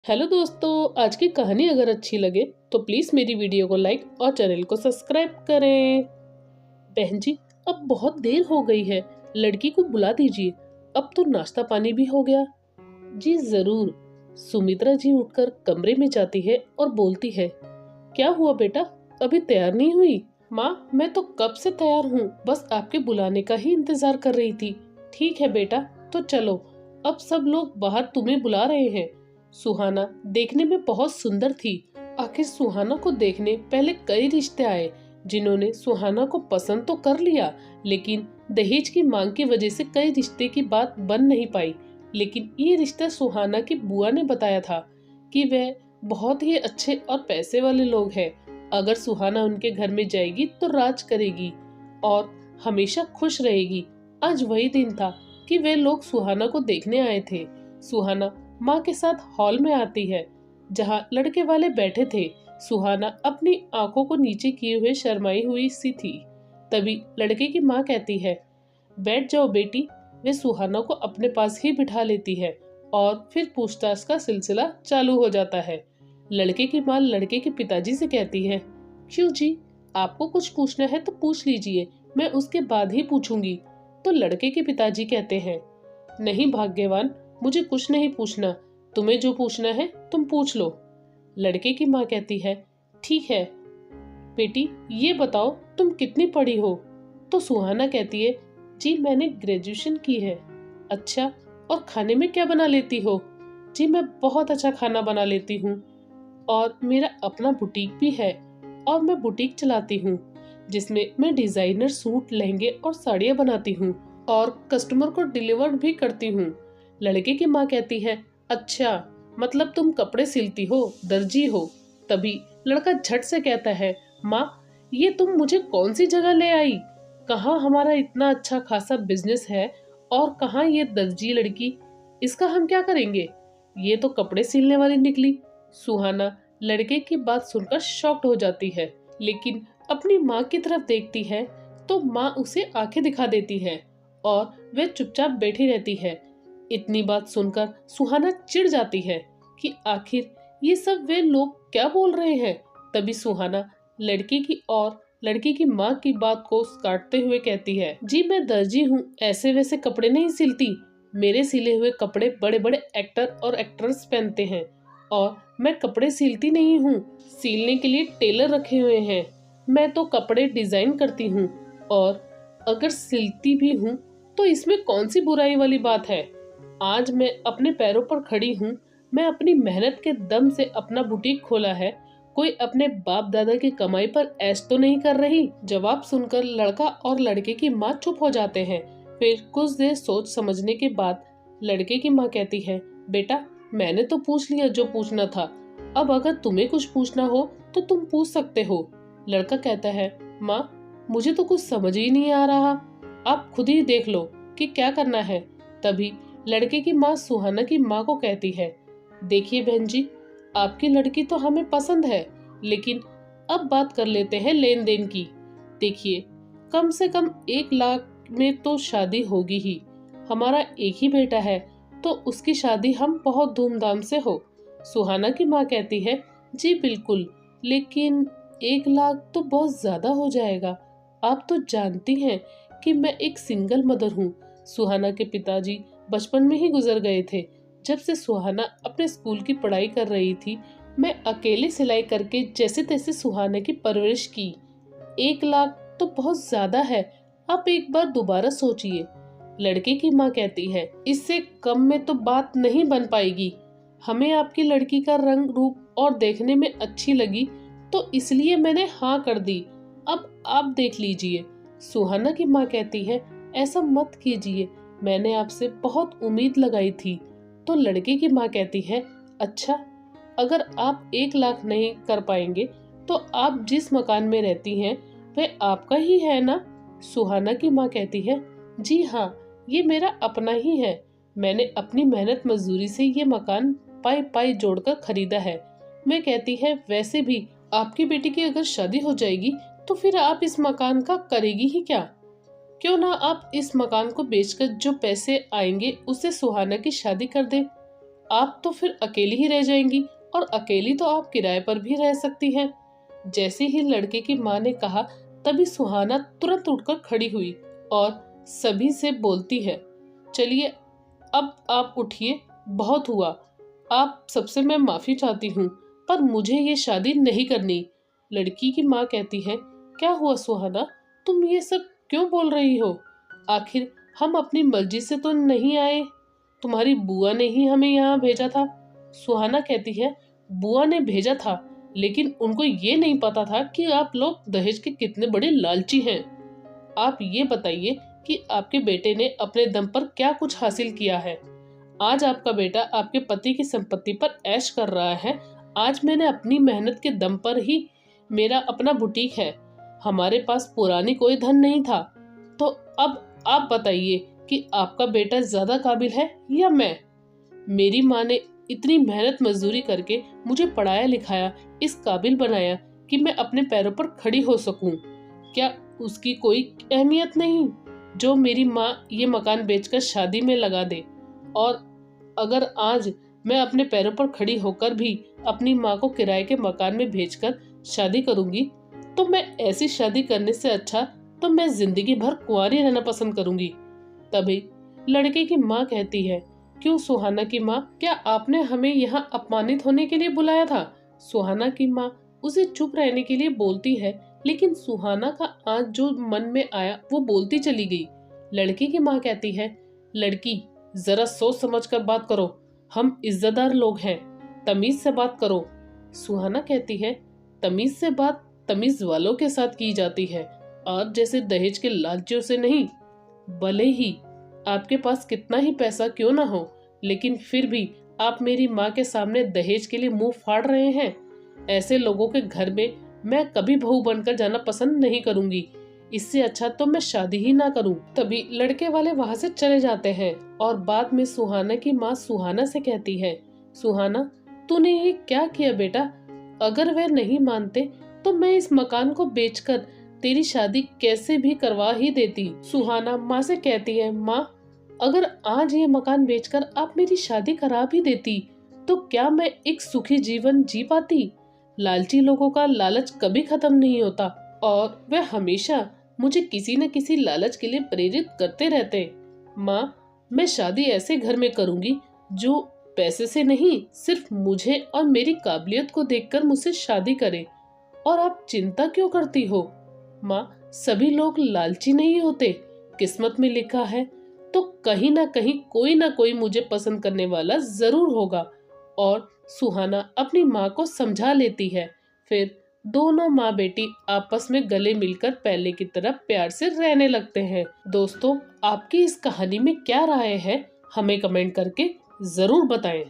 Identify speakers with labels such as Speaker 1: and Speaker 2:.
Speaker 1: Hello दोस्तों, आज की कहानी अगर अच्छी लगे तो प्लीज़ मेरी वीडियो को लाइक और चैनल को सब्सक्राइब करें। बहन जी, अब बहुत देर हो गई है, लड़की को बुला दीजिए। अब तो नाश्ता पानी भी हो गया। जी ज़रूर। सुमित्रा जी उठकर कमरे में जाती है और बोलती है, क्या हुआ बेटा, अभी तैयार नहीं हुई? माँ, मैं तो कब से तैयार हूँ, बस आपके बुलाने का ही इंतजार कर रही थी। ठीक है बेटा, तो चलो, अब सब लोग बाहर तुम्हें बुला रहे हैं। सुहाना देखने में बहुत सुंदर थी। आखिर सुहाना को देखने पहले कई रिश्ते आए, जिन्होंने सुहाना को पसंद तो कर लिया, लेकिन दहेज की मांग की वजह से कई रिश्ते की बात बन नहीं पाई। लेकिन ये रिश्ता सुहाना की बुआ ने बताया था कि वह बहुत ही अच्छे और पैसे वाले लोग हैं। अगर सुहाना उनके घर में जाएगी तो राज करेगी और हमेशा खुश रहेगी। आज वही दिन था कि वे लोग सुहाना को देखने आए थे। सुहाना माँ के साथ हॉल में आती है, जहाँ लड़के वाले बैठे थे। सुहाना अपनी आंखों को नीचे किए हुए शर्माई हुई सी थी। तभी लड़के की माँ कहती है, बैठ जाओ बेटी। वे सुहाना को अपने पास ही बिठा लेती है और फिर पूछताछ का सिलसिला चालू हो जाता है। लड़के की माँ लड़के के पिताजी से कहती है, क्यों जी, आपको कुछ पूछना है तो पूछ लीजिए, मैं उसके बाद ही पूछूंगी। तो लड़के के पिताजी कहते हैं, नहीं भाग्यवान, मुझे कुछ नहीं पूछना, तुम्हें जो पूछना है तुम पूछ लो। लड़के की माँ कहती है, ठीक है बेटी, ये बताओ तुम कितनी पढ़ी हो? तो सुहाना कहती है, जी मैंने ग्रेजुएशन की है। अच्छा, और खाने में क्या बना लेती हो? जी मैं बहुत अच्छा खाना बना लेती हूँ और मेरा अपना बुटीक भी है और मैं बुटीक चलाती हूँ, जिसमें मैं डिजाइनर सूट, लहंगे और साड़ियाँ बनाती हूँ और कस्टमर को डिलीवर भी करती हूँ। लड़के की माँ कहती है, अच्छा, मतलब तुम कपड़े सिलती हो, दर्जी हो? तभी लड़का झट से कहता है, माँ, ये तुम मुझे कौन सी जगह ले आई? कहाँ हमारा इतना अच्छा खासा बिजनेस है और कहाँ ये दर्जी लड़की? इसका हम क्या करेंगे? ये तो कपड़े सिलने वाली निकली। सुहाना लड़के की बात सुनकर शॉक्ड हो जाती है, लेकिन अपनी माँ की तरफ देखती है तो माँ उसे आंखें दिखा देती है और वह चुपचाप बैठी रहती है। इतनी बात सुनकर सुहाना चिढ़ जाती है कि आखिर ये सब वे लोग क्या बोल रहे हैं। तभी सुहाना लड़की की और लड़की की माँ की बात को काटते हुए कहती है, जी मैं दर्जी हूँ, ऐसे वैसे कपड़े नहीं सिलती। मेरे सिले हुए कपड़े बड़े बड़े एक्टर और एक्ट्रेस पहनते हैं और मैं कपड़े सिलती नहीं हूँ। सिलने के लिए टेलर रखे हुए हैं। मैं तो कपड़े डिजाइन करती हूँ और अगर सिलती भी हूँ तो इसमें कौन सी बुराई वाली बात है। आज मैं अपने पैरों पर खड़ी हूँ। मैं अपनी मेहनत के दम से अपना बुटीक खोला है। कोई अपने बाप दादा की कमाई पर ऐश तो नहीं कर रही। जवाब सुनकर लड़का और लड़के की माँ चुप हो जाते हैं। फिर कुछ देर सोच समझने के बाद लड़के की माँ कहती है, बेटा, मैंने तो पूछ लिया जो पूछना था। अब अगर तुम्हें कुछ पूछना हो तो तुम पूछ सकते हो। लड़का कहता है, माँ, मुझे तो कुछ समझ ही नहीं आ रहा, आप खुद ही देख लो कि क्या करना है। तभी लड़के की माँ सुहाना की माँ को कहती है, देखिए बहन जी, आपकी लड़की तो हमें पसंद है, लेकिन अब बात कर लेते हैं लेन देन की। देखिए, कम से कम 1 लाख में तो शादी होगी ही। हमारा एक ही बेटा है तो उसकी शादी हम बहुत धूमधाम से हो। सुहाना की माँ कहती है, जी बिल्कुल, लेकिन 1 लाख तो बहुत ज्यादा हो जाएगा। आप तो जानती हैं कि मैं एक सिंगल मदर हूँ। सुहाना के पिताजी बचपन में ही गुजर गए थे। जब से सुहाना अपने स्कूल की पढ़ाई कर रही थी, मैं अकेले सिलाई करके जैसे तैसे सुहाना की परवरिश की। 1 लाख तो बहुत ज्यादा है, आप एक बार दोबारा सोचिए। लड़के की माँ कहती है, इससे कम में तो बात नहीं बन पाएगी। हमें आपकी लड़की का रंग रूप और देखने में अच्छी लगी तो इसलिए मैंने हाँ कर दी। अब आप देख लीजिए। सुहाना की माँ कहती है, ऐसा मत कीजिए, मैंने आपसे बहुत उम्मीद लगाई थी। तो लड़के की माँ कहती है, अच्छा, अगर आप 1 लाख नहीं कर पाएंगे तो आप जिस मकान में रहती हैं वह आपका ही है ना? सुहाना की माँ कहती है, जी हाँ, ये मेरा अपना ही है। मैंने अपनी मेहनत मजदूरी से ये मकान पाई पाई जोड़कर खरीदा है। मैं कहती है, वैसे भी आपकी बेटी की अगर शादी हो जाएगी तो फिर आप इस मकान का करेगी ही क्या? क्यों ना आप इस मकान को बेचकर जो पैसे आएंगे उससे सुहाना की शादी कर दे। आप तो फिर अकेली ही रह जाएंगी और अकेली तो आप किराए पर भी रह सकती हैं। जैसे ही लड़के की माँ ने कहा तभी सुहाना तुरंत उठकर खड़ी हुई और सभी से बोलती है, चलिए अब आप उठिए, बहुत हुआ। आप सबसे मैं माफी चाहती हूँ, पर मुझे ये शादी नहीं करनी। लड़की की माँ कहती है, क्या हुआ सुहाना, तुम ये सब क्यों बोल रही हो? आखिर हम अपनी मर्जी से तो नहीं आए, तुम्हारी बुआ ने ही हमें यहाँ भेजा था। सुहाना कहती है, बुआ ने भेजा था, लेकिन उनको ये नहीं पता था कि आप लोग दहेज के कितने बड़े लालची हैं। आप ये बताइए कि आपके बेटे ने अपने दम पर क्या कुछ हासिल किया है। आज आपका बेटा आपके पति की संपत्ति पर ऐश कर रहा है। आज मैंने अपनी मेहनत के दम पर ही मेरा अपना बुटीक है। हमारे पास पुरानी कोई धन नहीं था। तो अब आप बताइए कि आपका बेटा ज्यादा काबिल है या मैं? मेरी माँ ने इतनी मेहनत मजदूरी करके मुझे पढ़ाया लिखाया, इस काबिल बनाया कि मैं अपने पैरों पर खड़ी हो सकूं। क्या उसकी कोई अहमियत नहीं जो मेरी माँ ये मकान बेचकर शादी में लगा दे? और अगर आज मैं अपने पैरों पर खड़ी होकर भी अपनी माँ को किराए के मकान में भेजकर शादी करूंगी, तो मैं ऐसी शादी करने से अच्छा तो मैं जिंदगी भर कुंवारी रहना पसंद करूंगी। तभी लड़के की माँ कहती है, क्यों सुहाना की माँ, क्या आपने हमें यहाँ अपमानित होने के लिए बुलाया था? सुहाना की माँ उसे चुप रहने के लिए बोलती है, लेकिन सुहाना का आज जो मन में आया वो बोलती चली गई। लड़की की माँ कहती है, लड़की जरा सोच समझ कर बात करो, हम इज्जतदार लोग हैं, तमीज से बात करो। सुहाना कहती है, तमीज से बात तमीज वालों के साथ की जाती है, और जैसे दहेज के लालचियों से नहीं। भले ही आपके पास कितना ही पैसा क्यों ना हो, लेकिन फिर भी आप मेरी माँ के सामने दहेज के लिए मुंह फाड़ रहे हैं। ऐसे लोगों के घर में मैं कभी बहू बनकर जाना पसंद नहीं करूंगी। इससे अच्छा तो मैं शादी ही ना करूं। तभी लड़के वाले वहां से चले जाते हैं और बाद में सुहाना की माँ सुहाना से कहती है, सुहाना तूने ये क्या किया बेटा? अगर वे नहीं मानते तो मैं इस मकान को बेचकर तेरी शादी कैसे भी करवा ही देती। सुहाना माँ से कहती है, माँ अगर आज ये मकान बेचकर आप मेरी शादी करा भी देती तो क्या मैं एक सुखी जीवन जी पाती? लालची लोगों का लालच कभी खत्म नहीं होता और वे हमेशा मुझे किसी न किसी लालच के लिए प्रेरित करते रहते। माँ मैं शादी ऐसे घर में करूंगी जो पैसे से नहीं, सिर्फ मुझे और मेरी काबिलियत को देखकर मुझसे शादी करे। और आप चिंता क्यों करती हो? माँ सभी लोग लालची नहीं होते, किस्मत में लिखा है तो कहीं ना कोई मुझे पसंद करने वाला जरूर होगा। और सुहाना अपनी माँ को समझा लेती है। फिर दोनों माँ बेटी आपस में गले मिलकर पहले की तरह प्यार से रहने लगते हैं। दोस्तों आपकी इस कहानी में क्या राय है, हमें कमेंट करके जरूर बताएं।